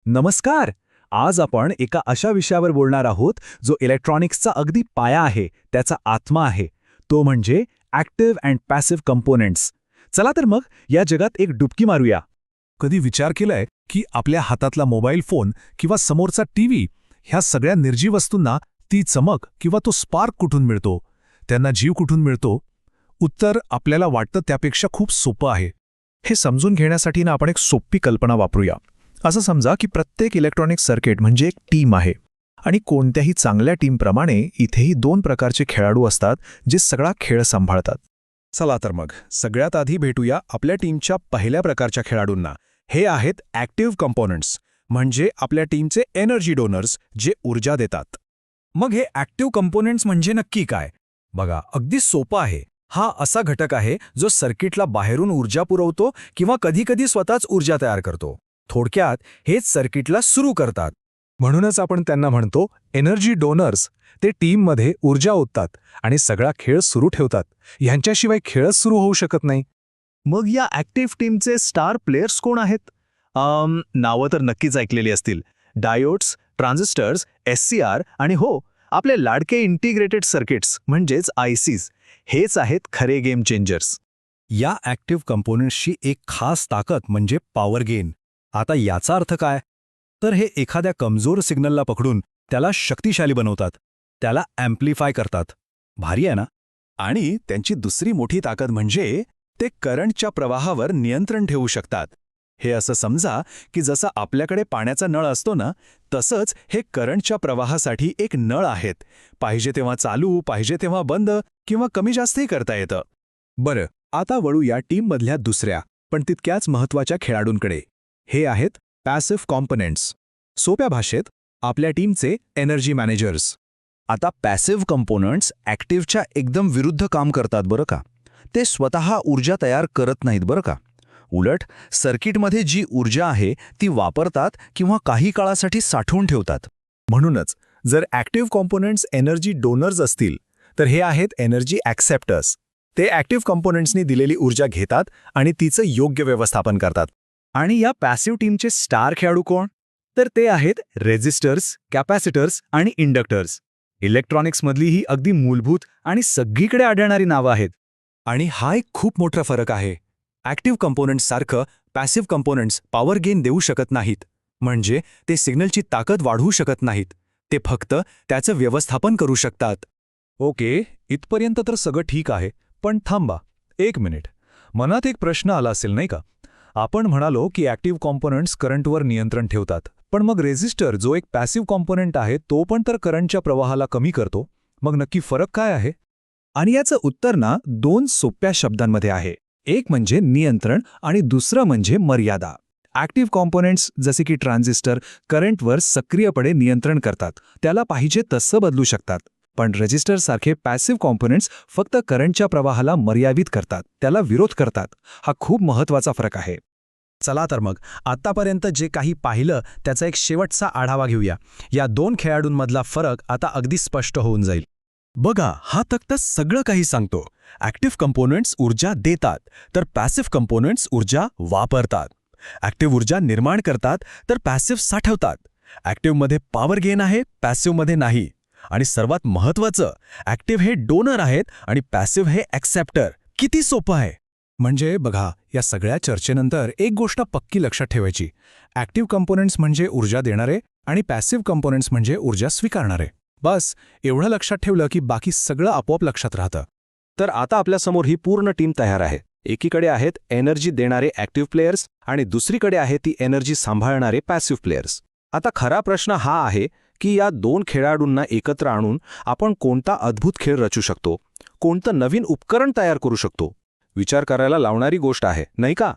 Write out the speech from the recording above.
नमस्कार. आज आपण एका अशा विषयावर बोलणार आहोत जो इलेक्ट्रॉनिक्सचा अगदी पाया आहे, त्याचा आत्मा आहे. तो म्हणजे ॲक्टिव्ह अँड पॅसिव्ह कंपोनेंट्स. चला तर मग या जगात एक डुबकी मारूया. कधी विचार केलाय की आपल्या हातातला मोबाईल फोन किंवा समोरचा टीव्ही ह्या सगळ्या निर्जीव वस्तूंना ती चमक किंवा तो स्पार्क कुठून मिळतो, त्यांना जीव कुठून मिळतो? उत्तर आपल्याला वाटतं त्यापेक्षा खूप सोपं आहे. हे समजून घेण्यासाठी आपण एक सोपी कल्पना वापरूया. असं समजा की प्रत्येक इलेक्ट्रॉनिक सर्किट म्हणजे एक टीम आहे आणि कोणत्याही चांगल्या टीमप्रमाणे इथेही दोन प्रकारचे खेळाडू असतात जे सगळा खेळ सांभाळतात. चला तर मग सगळ्यात आधी भेटूया आपल्या टीमच्या पहिल्या प्रकारच्या खेळाडूंना. हे आहेत ॲक्टिव्ह कंपोनंट्स, म्हणजे आपल्या टीमचे एनर्जी डोनर्स जे ऊर्जा देतात. मग हे ॲक्टिव्ह कंपोनेंट्स म्हणजे नक्की काय? बघा, अगदी सोपं आहे. हा असा घटक आहे जो सर्किटला बाहेरून ऊर्जा पुरवतो किंवा कधीकधी स्वतःच ऊर्जा तयार करतो. थोडक्यात हेच सर्किटला सुरू करतात. म्हणूनच आपण त्यांना म्हणतो एनर्जी डोनर्स. ते टीममध्ये ऊर्जा ओततात आणि सगळा खेळ सुरू ठेवतात. ह्यांच्याशिवाय खेळच सुरू होऊ शकत नाही. मग या ॲक्टिव्ह टीमचे स्टार प्लेयर्स कोण आहेत? नावं तर नक्कीच ऐकलेली असतील. डायोड्स, ट्रान्झिस्टर्स, SCR आणि हो, आपले लाडके इंटिग्रेटेड सर्किट्स म्हणजेच ICs. हेच आहेत खरे गेम चेंजर्स. या ॲक्टिव्ह कंपोनेंट्सची एक खास ताकद म्हणजे पॉवर गेन. आता याचा अर्थ काय? तर हे एखाद्या कमजोर सिग्नलला पकडून त्याला शक्तिशाली बनवतात, त्याला ॲम्प्लिफाय करतात. भारी आहे ना? आणि त्यांची दुसरी मोठी ताकद म्हणजे ते करंटच्या प्रवाहावर नियंत्रण ठेवू शकतात. हे असं समजा की जसं आपल्याकडे पाण्याचा नळ असतो ना, तसंच हे करंटच्या प्रवाहासाठी एक नळ आहेत. पाहिजे तेव्हा चालू, पाहिजे तेव्हा बंद किंवा कमी जास्तही करता येतं. बरं, आता वळू या टीममधल्या दुसऱ्या पण तितक्याच महत्त्वाच्या खेळाडूंकडे. हे आहेत पॅसिव्ह कॉम्पोनेंट्स. सोप्या भाषेत आपल्या टीमचे एनर्जी मॅनेजर्स. आता पॅसिव्ह कंपोनंट्स ॲक्टिव्हच्या एकदम विरुद्ध काम करतात बरं का. ते स्वतः ऊर्जा तयार करत नाहीत बरं का. उलट सर्किटमध्ये जी ऊर्जा आहे ती वापरतात किंवा काही काळासाठी साठवून ठेवतात. म्हणूनच जर ॲक्टिव्ह कॉम्पोनंट्स एनर्जी डोनर्स असतील तर हे आहेत एनर्जी ॲक्सेप्टर्स. ते ॲक्टिव्ह कॉम्पोनंट्सनी दिलेली ऊर्जा घेतात आणि तिचं योग्य व्यवस्थापन करतात. आणि या पॅसिव्ह टीमचे स्टार खेळाडू कोण? तर ते आहेत रेझिस्टर्स, कॅपॅसिटर्स आणि इंडक्टर्स. इलेक्ट्रॉनिक्समधली ही अगदी मूलभूत आणि सगळीकडे आढळणारी नावं आहेत. आणि हा एक खूप मोठा फरक आहे. ॲक्टिव्ह कंपोनंट्ससारखं पॅसिव्ह कंपोनंट्स पॉवर गेन देऊ शकत नाहीत. म्हणजे ते सिग्नलची ताकद वाढवू शकत नाहीत. ते फक्त त्याचं व्यवस्थापन करू शकतात. ओके, इथपर्यंत तर सगळं ठीक आहे. पण थांबा, एक मिनिट. मनात एक प्रश्न आला असेल नाही का? आपण म्हणालो की ॲक्टिव्ह कॉम्पोनंट्स करंटवर नियंत्रण ठेवतात, पण मग रेझिस्टर जो एक पॅसिव्ह कॉम्पोनंट आहे तो पण तर करंटच्या प्रवाहाला कमी करतो. मग नक्की फरक काय आहे? आणि याचं उत्तर ना दोन सोप्या शब्दांमध्ये आहे. एक म्हणजे नियंत्रण आणि दुसरं म्हणजे मर्यादा. ॲक्टिव्ह कॉम्पोनेंट्स जसे की ट्रान्झिस्टर करंटवर सक्रियपणे नियंत्रण करतात, त्याला पाहिजे तसं बदलू शकतात. पण रेझिस्टरसारखे पॅसिव्ह कॉम्पोनेंट्स फक्त करंटच्या प्रवाहाला मर्यादित करतात, त्याला विरोध करतात. हा खूप महत्त्वाचा फरक आहे. चला तर मग आतापर्यंत जे काही पाहिलं त्याचा एक शेवटचा आढावा घेऊया. या दोन खेळाडूंमधला फरक आता अगदी स्पष्ट होऊन जाईल. बघा, हा तक्ता सगळं काही सांगतो. ॲक्टिव्ह कंपोनेंट्स ऊर्जा देतात, तर पॅसिव्ह कंपोनेंट्स ऊर्जा वापरतात. ॲक्टिव्ह ऊर्जा निर्माण करतात, तर पॅसिव्ह साठवतात. ॲक्टिव्हमध्ये पॉवर गेन आहे, पॅसिव्हमध्ये नाही. आणि सर्वात महत्त्वाचं, ॲक्टिव्ह हे डोनर आहेत आणि पॅसिव्ह हे ॲक्सेप्टर. किती सोपं आहे. म्हणजे बघा, या सगळ्या चर्चेनंतर एक गोष्ट पक्की लक्षात ठेवायची. ॲक्टिव्ह कंपोनंट्स म्हणजे ऊर्जा देणारे आणि पॅसिव्ह कंपोनंट्स म्हणजे ऊर्जा स्वीकारणारे. बस एवढं लक्षात ठेवलं की बाकी सगळं आपोआप लक्षात राहतं. तर आता आपल्यासमोर ही पूर्ण टीम तयार आहे. एकीकडे आहेत एनर्जी देणारे ॲक्टिव्ह प्लेयर्स आणि दुसरीकडे आहे ती एनर्जी सांभाळणारे पॅसिव्ह प्लेयर्स. आता खरा प्रश्न हा आहे की या दोन खेळाडूंना एकत्र आणून आपण कोणता अद्भुत खेळ रचू शकतो, कोणतं नवीन उपकरण तयार करू शकतो. विचार करायला लावणारी गोष्ट आहे, नाही का?